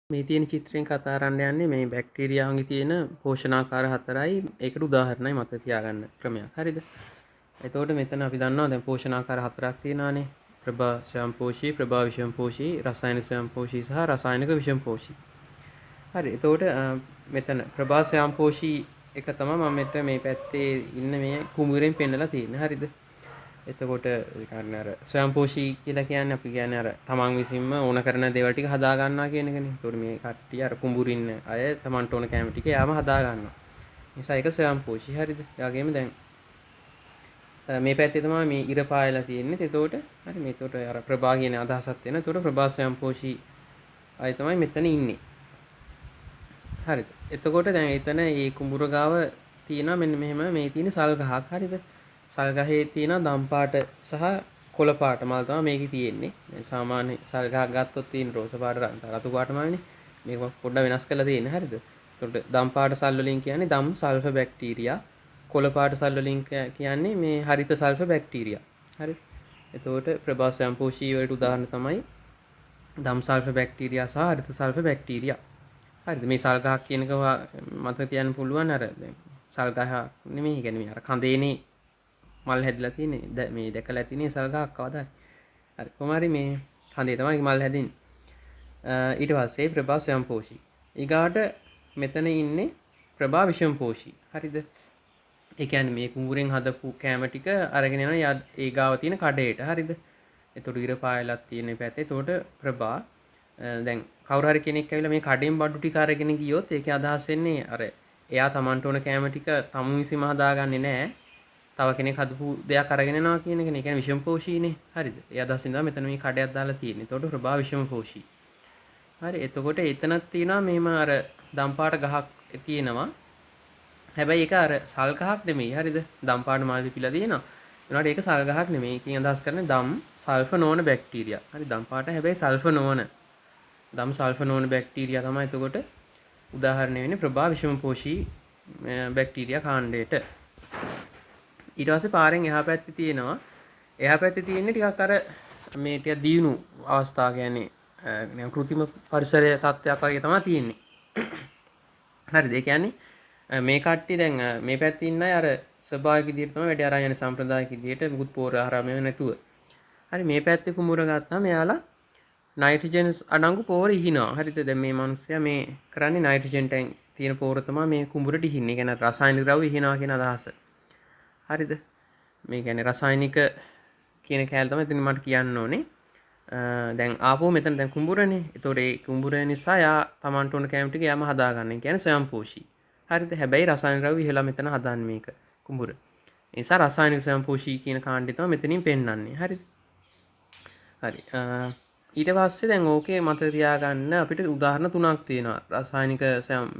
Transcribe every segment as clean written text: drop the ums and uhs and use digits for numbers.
මේ තියෙන චිත්‍රයෙන් කතා කරන්න යන්නේ මේ බැක්ටීරියාවන්ගේ තියෙන පෝෂණාකාර හතරයි ඒකට උදාහරණයි මතක තියාගන්න ක්‍රමයක්. හරිද? එතකොට මෙතන අපි දන්නවා දැන් පෝෂණාකාර හතරක් තියෙනවානේ. ප්‍රභා ස්වයංපෝෂී, ප්‍රභා විෂමපෝෂී, රසායනික ස්වයංපෝෂී සහ රසායනික විෂමපෝෂී. හරි. එතකොට මෙතන ප්‍රභා ස්වයංපෝෂී එක තමයි මම මෙතන මේ පැත්තේ ඉන්න මේ කුඹුරෙන් පෙන්නලා තියෙන්නේ. හරිද? එතකොට කියන්නේ අර ස්වයංපෝෂී කියලා කියන්නේ අපි කියන්නේ අර තමන් විසින්ම ඕන කරන දේවල් ටික හදා ගන්නවා කියන එකනේ. ඒතකොට මේ කට්ටිය අර කුඹුරින් අය තමන්ට ඕන කැම ටික යාම හදා ගන්නවා. නිසා ඒක ස්වයංපෝෂී. හරිද? ඒ වගේම දැන් මේ පැත්තේ තමයි මේ ඉර පායලා තියෙන්නේ. එතකොට හරි මේ එතකොට අර ප්‍රභා කියන අදහසක් තියෙනවා. එතකොට ප්‍රභා ස්වයංපෝෂී අය තමයි මෙතන ඉන්නේ. හරිද? එතකොට දැන් එතන මේ කුඹුර ගාව තියෙනවා මෙන්න මෙහෙම මේ තියෙන සල් ගහක්. හරිද? සල් ගහේ තියෙන දම් පාට සහ කොළ පාට මල් තමයි මේකේ තියෙන්නේ. දැන් සාමාන්‍ය සල් ගහක් ගත්තොත් තියෙන රෝස පාට රතු පාටමයිනේ. මේක පොඩ්ඩක් වෙනස් කරලා තියෙන්නේ. හරිද? එතකොට දම් පාට සල් වලින් කියන්නේ දම් සල්ෆර් බැක්ටීරියා. කොළ පාට සල් වලින් කියන්නේ මේ හරිත සල්ෆර් බැක්ටීරියා. හරි. එතකොට ප්‍රභා ස්වයංපෝෂී වලට උදාහරණ තමයි දම් සල්ෆර් බැක්ටීරියා සහ හරිත සල්ෆර් බැක්ටීරියා. හරිද? මේ සල් ගහක් කියන එක මතක තියන්න පුළුවන් අර දැන් සල් ගහ නෙමෙයි කියන්නේ මේ අර කඳේනේ මල් හැදිලා තියෙන්නේ. මේ දැකලා තියෙන්නේ සල් ගහක් කවදා හරි. කොහොම හරි මේ කඳේ තමයි මල් හැදින්නේ. ඊට පස්සේ ප්‍රභා ස්වයංපෝෂී. ඊගාට මෙතන ඉන්නේ ප්‍රභා විෂමපෝෂී. හරිද? ඒ කියන්නේ මේ කුඹුරෙන් හදපු කැම ටික අරගෙන යනවා ඒ ගාව තියෙන කඩේට. හරිද? එතකොට ඉර පායලක් තියෙන පැත්තේ. එතකොට ප්‍රභා දැන් කවුරු හරි කෙනෙක් ඇවිල්ලා මේ කඩෙන් බඩු ටික අරගෙන ගියොත් ඒකේ අදහස් වෙන්නේ අර එයා Tamanට ඕන කැම ටික තමුන් විසින්ම හදාගන්නේ නැහැ. තව කෙනෙක් හදපු දෙයක් අරගෙන යනවා කියන එකනේ. ඒ කියන්නේ විෂමපෝෂීනේ. හරිද? ඒ අදහසින් තමයි මෙතන මේ කඩයක් දාලා තියෙන්නේ. එතකොට ප්‍රභා විෂමපෝෂී. හරි. එතකොට එතනක් තියෙනවා මෙහෙම අර දම්පාට ගහක් තියෙනවා. හැබැයි ඒක අර සල් ගහක් නෙමෙයි. හරිද? දම්පාට මල් පිපිලා තියෙනවා. ඒනට ඒක සල් ගහක් නෙමෙයි. ඒකෙන් අදහස් කරන්නේ දම් සල්ෆර් නොවන බැක්ටීරියා. හරි. දම්පාට හැබැයි සල්ෆර් නොවන. දම් සල්ෆර් නොවන බැක්ටීරියා තමයි එතකොට උදාහරණය වෙන්නේ ප්‍රභා විෂමපෝෂී බැක්ටීරියා කාණ්ඩයට. ඊට පස්සේ පාරෙන් එහා පැත්තේ තියෙනවා. එහා පැත්තේ තියෙන්නේ ටිකක් අර මේ ටික දියුණු අවස්ථා කියන්නේ නිකන් કૃතිම පරිසරය තත්ත්වයක් වගේ තමයි තියෙන්නේ. හරිද? ඒ කියන්නේ මේ කට්ටිය දැන් මේ පැත්තේ ඉන්න අය අර ස්වභාවික විදිහට තමයි වැඩි අරන් යන්නේ සම්ප්‍රදායික විදිහට මුකුත් පෝර ආහාරමය නැතුව. හරි මේ පැත්තේ කුඹුර ගත්තාම එයාලා නයිට්‍රජන් අඩංගු පෝර ඉහිනවා. හරිද? දැන් මේ මිනිස්සයා මේ කරන්නේ නයිට්‍රජන් ටැංක් තියෙන පෝර තමයි මේ කුඹුරට ඉහින්නේ. ඒ කියන්නේ රසායනික ද්‍රව්‍ය ඉහිනවා කියන අදහස. හරිද? මේ කියන්නේ රසායනික කියන කෑල්ල තමයි ඉතින් මට කියන්න ඕනේ. දැන් ආපහු මෙතන දැන් කුඹුරනේ. ඒතකොට ඒ කුඹුර නිසා යා Tamanට උන කැම ටික යාම හදාගන්න. ඒ කියන්නේ ස්වයංපෝෂී. හරිද? හැබැයි රසායනික ද්‍රව්‍ය ඉහළ මෙතන හදන්නේ මේක කුඹුර. ඒ නිසා රසායනික ස්වයංපෝෂී කියන කාණ්ඩය තමයි මෙතනින් පෙන්වන්නේ. හරිද? හරි. ඊට පස්සේ දැන් ඕකේ මතක තියාගන්න අපිට උදාහරණ තුනක් තියෙනවා. රසායනික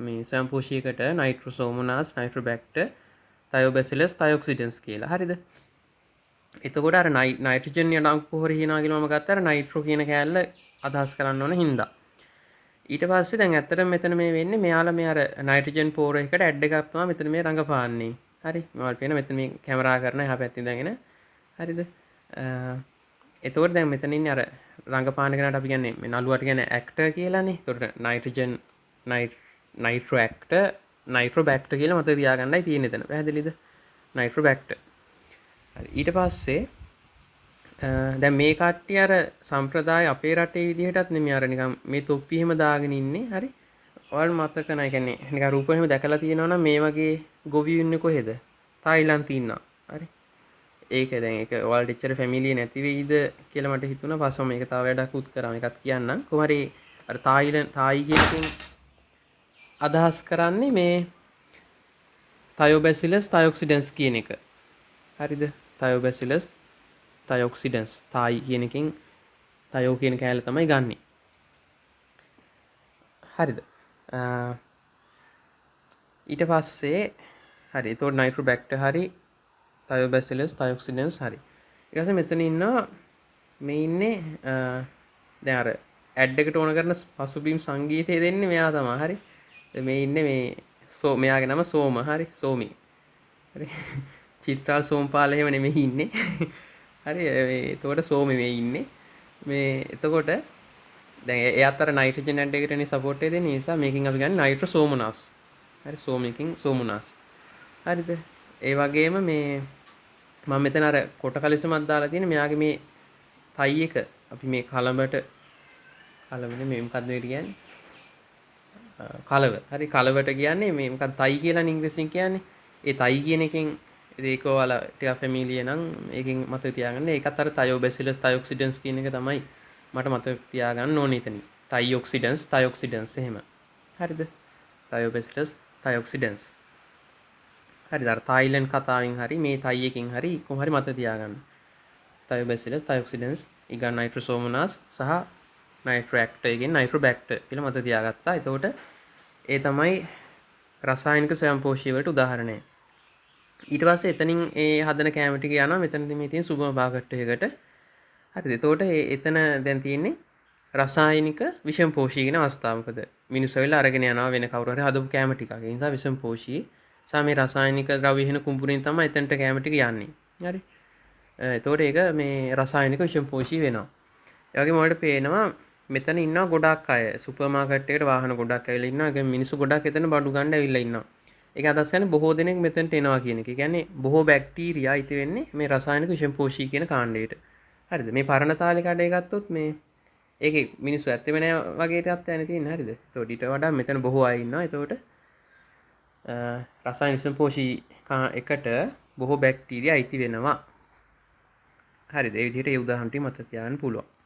මේ ස්වයංපෝෂීයකට නයිට්‍රෝසෝමෝනාස්, නයිට්‍රෝබැක්ටර්, තයෝබැසිලස්, තයොක්සිඩන්ස් කියලා. හරිද? එතකොට අර නයිට්‍රජන් යඩංගු පොහොර හිනා කියලා මම ගත්තා අර නයිට්‍රෝ කියන කෑල්ල අදහස් කරන්න ඕන හින්දා. ඊට පස්සේ දැන් ඇත්තටම මෙතන මේ වෙන්නේ මෙයාලා මේ අර නයිට්‍රජන් පෝර එකට ඇඩ් එකක් තමයි මෙතන මේ රඟපාන්නේ. හරි. මම පේන මෙතන මේ කැමරා කරන එහා පැත්තේ ඉඳගෙන. හරිද? එතකොට දැන් මෙතන ඉන්නේ අර රඟපාන කෙනාට අපි කියන්නේ මේ නළුවට කියන්නේ ඇක්ටර් කියලානේ. එතකොට නයිට්‍රජන් නයිට්‍රෝ ඇක්ටර් නයිට්‍රෝබැක්ටර් කියලා මතක තියාගන්නයි තියෙන්නේ එතන. පැහැදිලිද? නයිට්‍රෝබැක්ටර්. හරි. ඊට පස්සේ දැන් මේ කට්ටිය අර සම්ප්‍රදාය අපේ රටේ විදිහටත් නෙමෙයි අර නිකන් මේ තොප්පි එහෙම දාගෙන ඉන්නේ. හරි. ඔයාලා මතක නැහැ. කියන්නේ නිකන් රූප එහෙම දැකලා තියෙනවා නම් මේ වගේ ගොවියෝ ඉන්නේ කොහෙද? තායිලන්තේ ඉන්නවා. හරි. ඒක දැන් ඒක ඔයාලට එච්චර ෆැමිලි නැති වෙයිද කියලා මට හිතුණා. පස්සේ මේක තව වැඩක් උත් කරා. මේකත් කියන්නම්. කොහොම හරි අර තායි කියනකින් අදහස් කරන්නේ මේ තයෝබැසිලස් තයොක්සිඩන්ස් කියන එක. හරිද? තයෝබැසිලස් තයොක්සිඩන්ස් තායි කියන එකෙන් තයෝ කියන කෑල්ල තමයි ගන්නෙ. හරිද? ඊට පස්සේ හරි. ඒතකොට නයිට්‍රෝබැක්ටර් හරි තයෝබැසිලස් තයොක්සිඩන්ස් හරි. ඊට පස්සේ මෙතන ඉන්නවා මේ ඉන්නේ දැන් අර ඇඩ් එකට ඕන කරන පසුබිම් සංගීතය දෙන්නේ මෙයා තමයි. හරි. මේ ඉන්නේ මේ මෙයාගේ නම සෝම. හරි. සෝමි. හරි. චිත්‍රාල් සෝම්පාල එහෙම නෙමෙයි ඉන්නේ. හරි. එතකොට සෝමි මේ ඉන්නේ. මේ එතකොට දැන් ඒ අතර නයිට්‍රජන් ඇඩ් එකටනේ සපෝට් එක දෙන්නේ. ඒ නිසා මේකෙන් අපි ගන්න නයිට්‍රෝසෝමනස්. හරි සෝමකින් සෝමනස්. හරිද? ඒ වගේම මේ මම මෙතන අර කොට කලිසමක් දාලා තියෙන මෙයාගේ මේ තයි එක අපි මේ කලඹට කලඹනේ මේ මොකක්ද මේකට කියන්නේ? කලව. හරි කලවට කියන්නේ මේ මොකක්ද තයි කියලා ඉංග්‍රීසියෙන් කියන්නේ. ඒ තයි කියන එකෙන් ඒක ඔයාලා ටිකක් ෆැමිලිය නම් ඒකෙන් මතක තියාගන්න. ඒකත් අර තයෝබැසිලස් තයොක්සිඩන්ස් කියන එක තමයි මට මතක තියාගන්න ඕනේ එතනින්. තයොක්සිඩන්ස් එහෙම. හරිද? තයෝබැසිලස් තයොක්සිඩන්ස්. හරිද? අර තායිලන්ඩ් කතාවෙන් හරි මේ තයි එකෙන් හරි කොහොම හරි මතක තියාගන්න. තයෝබැසිලස් තයොක්සිඩන්ස් ඊගා නයිට්‍රෝසෝමනස් සහ නයිට්‍රෝඇක්ටර් එකෙන් නයිට්‍රෝබැක්ටර් කියලා මතක තියාගත්තා. එතකොට ඒ තමයි රසායනික ස්වයංපෝෂී වලට උදාහරණය. ඊට පස්සේ එතනින් ඒ හදන කැම ටික යනවා මෙතනදී මේ තියෙන සුපර් මාකට් එකකට. හරිද? එතකොට එතන දැන් තියෙන්නේ රසායනික විෂම පෝෂී කියන අවස්ථාව. මොකද මිනිස්සු වෙලා අරගෙන යනවා වෙන කවුරු හරි හදපු කැම ටිකක්. ඒ නිසා විෂම පෝෂී සහ මේ රසායනික ද්‍රව්‍ය වෙන කුඹුරින් තමයි එතනට කැම ටික යන්නේ. හරි? එතකොට ඒක මේ රසායනික විෂම පෝෂී වෙනවා. ඒ වගේම ඔයාලට පේනවා මෙතන ඉන්නවා ගොඩක් අය. සුපර් මාකට් එකට වාහන ගොඩක් ඇවිල්ලා ඉන්නවා. ඒ මිනිස්සු ගොඩක් එතන බඩු ගන්න ඇවිල්ලා ඉන්නවා. ඒක අදහස් කරන්නේ බොහෝ දෙනෙක් මෙතනට එනවා කියන එක. ඒ කියන්නේ බොහෝ බැක්ටීරියා ඉති වෙන්නේ මේ රසායනික විෂම පෝෂී කියන කාණ්ඩයට. හරිද? මේ පරණ තාලේ කඩේ ගත්තොත් මේ ඒකේ මිනිස්සු ඇත්තෙම නෑ වගේ තත්ත්වයන් තියෙන්නේ. හරිද? ඒතකොට ඊට වඩා මෙතන බොහෝ අය ඉන්නවා. ඒතකොට රසායනික විෂම පෝෂී එකට බොහෝ බැක්ටීරියා ඉති වෙනවා. හරිද? ඒ විදිහට ඒ උදාහරණ ටික මතක තියාගන්න පුළුවන්.